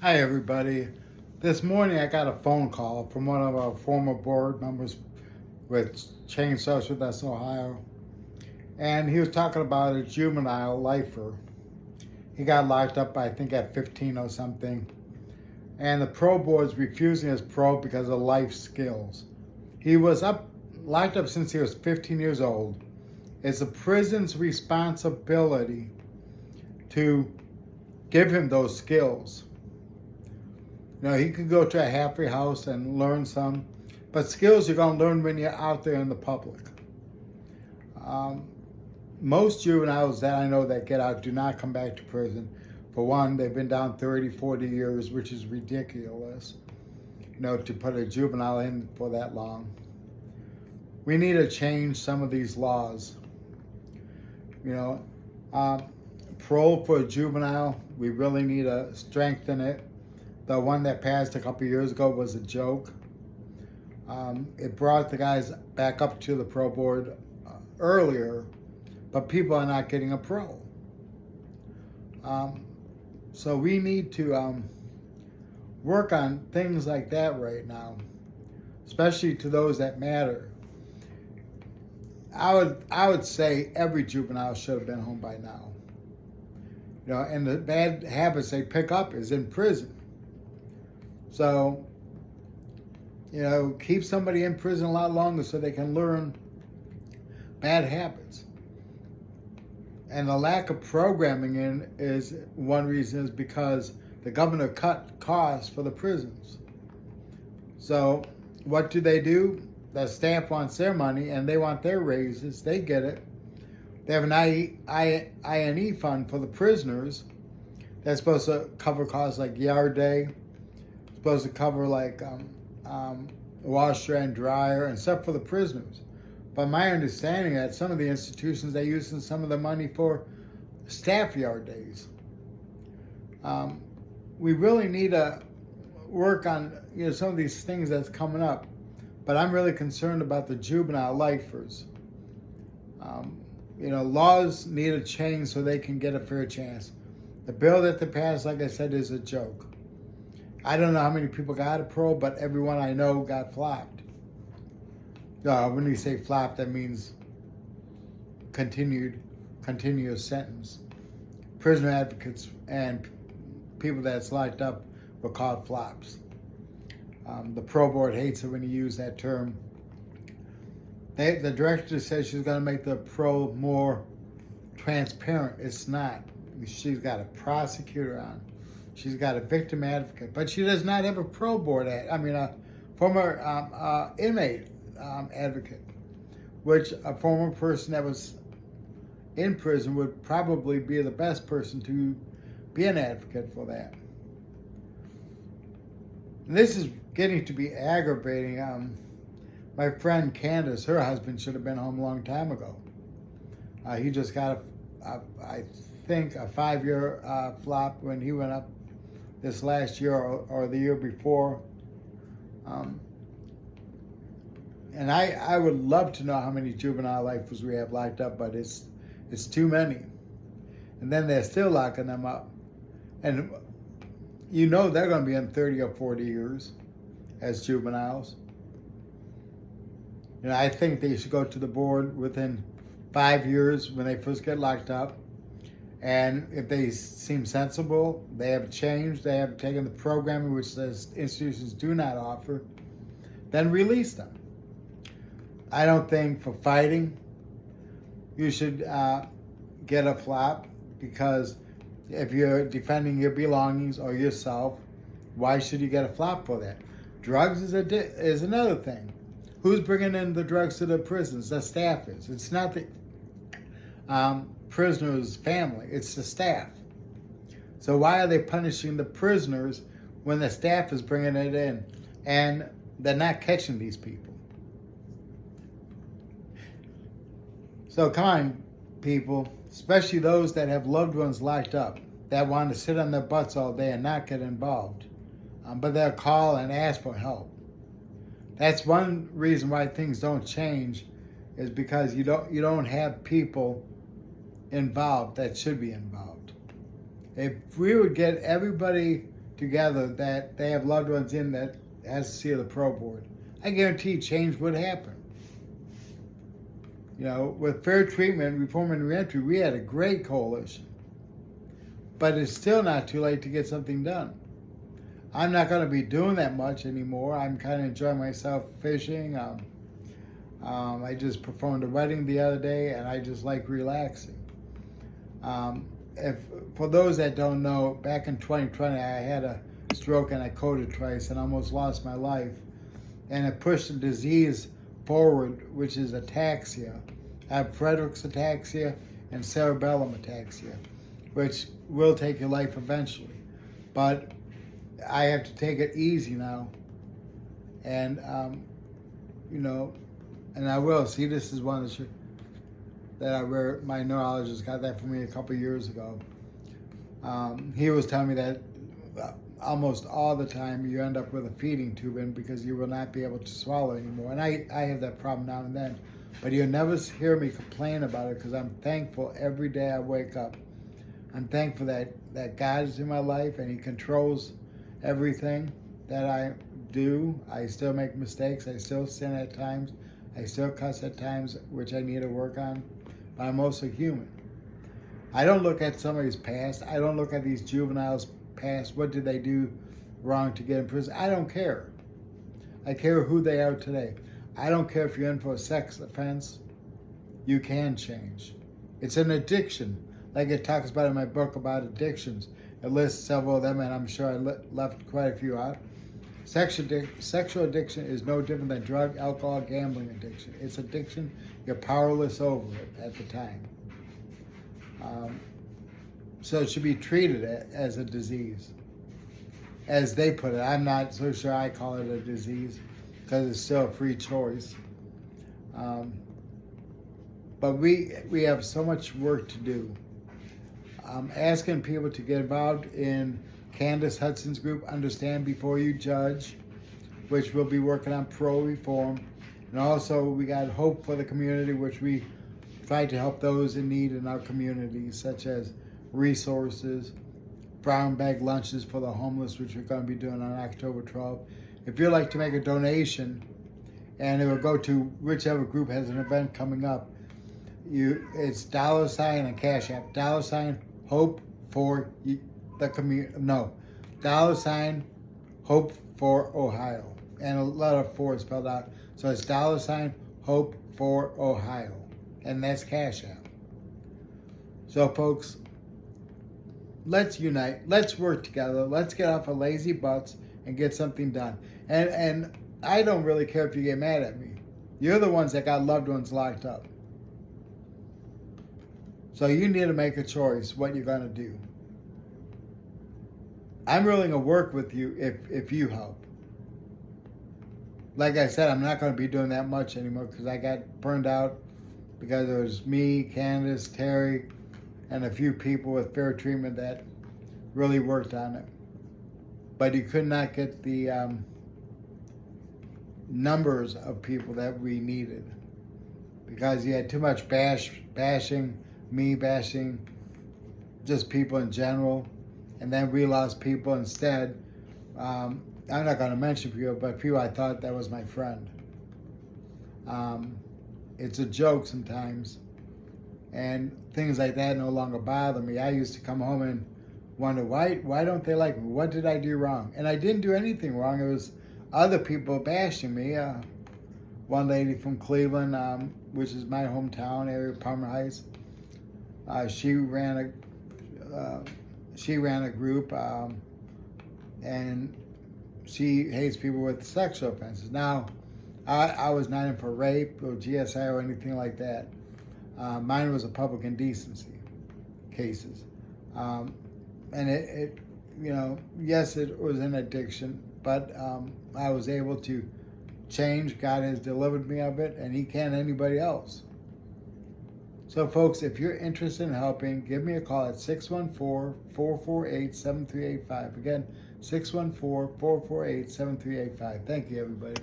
Hi, everybody. This morning I got a phone call from one of our former board members with Change Social That's Ohio, and he was talking about a juvenile lifer. He got locked up, I think, at 15 or something, and the pro board's refusing his parole because of life skills. He was locked up since he was 15 years old. It's the prison's responsibility to give him those skills. He could go to a halfway house and learn some, but skills you're going to learn when you're out there in the public. Most juveniles that I know that get out do not come back to prison. For one, they've been down 30, 40 years, which is ridiculous, to put a juvenile in for that long. We need to change some of these laws. Parole for a juvenile, we really need to strengthen it. The one that passed a couple years ago was a joke. It brought the guys back up to the pro board earlier, but people are not getting a parole. So we need to work on things like that right now, especially to those that matter. I would say every juvenile should have been home by now. And the bad habits they pick up is in prison. So, keep somebody in prison a lot longer so they can learn bad habits. And the lack of programming in is one reason is because the governor cut costs for the prisons. So what do? The staff wants their money and they want their raises. They get it. They have an I&E fund for the prisoners that's supposed to cover costs like yard day, supposed to cover like washer and dryer and stuff for the prisoners. But my understanding that some of the institutions are using some of the money for staff yard days. We really need to work on some of these things that's coming up. But I'm really concerned about the juvenile lifers. Laws need to change so they can get a fair chance. The bill that they passed, like I said, is a joke. I don't know how many people got a parole, but everyone I know got flopped. When you say flopped, that means continuous sentence. Prisoner advocates and people that's locked up were called flops. The pro board hates it when you use that term. The director says she's going to make the parole more transparent. It's not. She's got a prosecutor on. She's got a victim advocate, but she does not have a pro board a former inmate advocate, which a former person that was in prison would probably be the best person to be an advocate for that. And this is getting to be aggravating. My friend Candace, her husband should have been home a long time ago. He just got I think a 5-year flop when he went up this last year or the year before. And I would love to know how many juvenile lifers we have locked up, but it's too many. And then they're still locking them up. And they're going to be in 30 or 40 years as juveniles. I think they should go to the board within 5 years when they first get locked up. And if they seem sensible, they have changed, they have taken the programming which the institutions do not offer, then release them. I don't think for fighting you should get a flop, because if you're defending your belongings or yourself, why should you get a flop for that? Drugs is another thing. Who's bringing in the drugs to the prisons? The staff is. It's not the prisoner's family. It's the staff. So why are they punishing the prisoners when the staff is bringing it in and they're not catching these people? So come on, people, especially those that have loved ones locked up, that want to sit on their butts all day and not get involved, but they'll call and ask for help. That's one reason why things don't change, is because you don't have people involved that should be involved. If we would get everybody together that they have loved ones in that has to see the pro board, I guarantee change would happen. You know, with fair treatment, reform, and reentry, we had a great coalition. But it's still not too late to get something done. I'm not going to be doing that much anymore. I'm kind of enjoying myself fishing. I just performed a wedding the other day, and I just like relaxing. For those that don't know, back in 2020, I had a stroke and I coded twice and almost lost my life. And it pushed the disease forward, which is ataxia. I have Friedreich's ataxia and cerebellum ataxia, which will take your life eventually. But I have to take it easy now. And, you know, and I will. See, this is one that my neurologist got that for me a couple years ago. He was telling me that almost all the time you end up with a feeding tube in because you will not be able to swallow anymore. And I have that problem now and then. But you'll never hear me complain about it because I'm thankful every day I wake up. I'm thankful that God is in my life and He controls everything that I do. I still make mistakes. I still sin at times. I still cuss at times, which I need to work on. But I'm also human. I don't look at somebody's past. I don't look at these juveniles' past. What did they do wrong to get in prison? I don't care. I care who they are today. I don't care if you're in for a sex offense. You can change. It's an addiction. Like it talks about in my book about addictions. It lists several of them, and I'm sure I left quite a few out. Sexual addiction is no different than drug, alcohol, gambling addiction. It's addiction. You're powerless over it at the time. So it should be treated as a disease, as they put it. I'm not so sure I call it a disease because it's still a free choice. But we have so much work to do. I'm asking people to get involved in Candace Hudson's group, Understand Before You Judge, which we'll be working on parole reform. And also we got Hope for the Community, which we try to help those in need in our communities, such as resources, brown bag lunches for the homeless, which we're going to be doing on October 12th. If you'd like to make a donation, and it will go to whichever group has an event coming up, it's $ and Cash App, $ Hope for the community. No, $ Hope for Ohio, and a letter 4 spelled out. So it's $ Hope for Ohio, and that's Cash App. So folks, let's unite. Let's work together. Let's get off our lazy butts and get something done. And I don't really care if you get mad at me. You're the ones that got loved ones locked up. So you need to make a choice what you're going to do. I'm willing to work with you if you help. Like I said, I'm not going to be doing that much anymore because I got burned out because it was me, Candace, Terry, and a few people with fair treatment that really worked on it. But you could not get the numbers of people that we needed because you had too much bashing, me bashing, just people in general, and then we lost people instead. I'm not going to mention people, but people I thought that was my friend. It's a joke sometimes, and things like that no longer bother me. I used to come home and wonder, why don't they like me? What did I do wrong? And I didn't do anything wrong. It was other people bashing me. One lady from Cleveland, which is my hometown area, Palmer Heights, she ran a group, and she hates people with sexual offenses. Now, I was not in for rape or GSI or anything like that. Mine was a public indecency cases. And it, yes, it was an addiction, but I was able to change. God has delivered me of it, and He can anybody else. So, folks, if you're interested in helping, give me a call at 614-448-7385. Again, 614-448-7385. Thank you, everybody.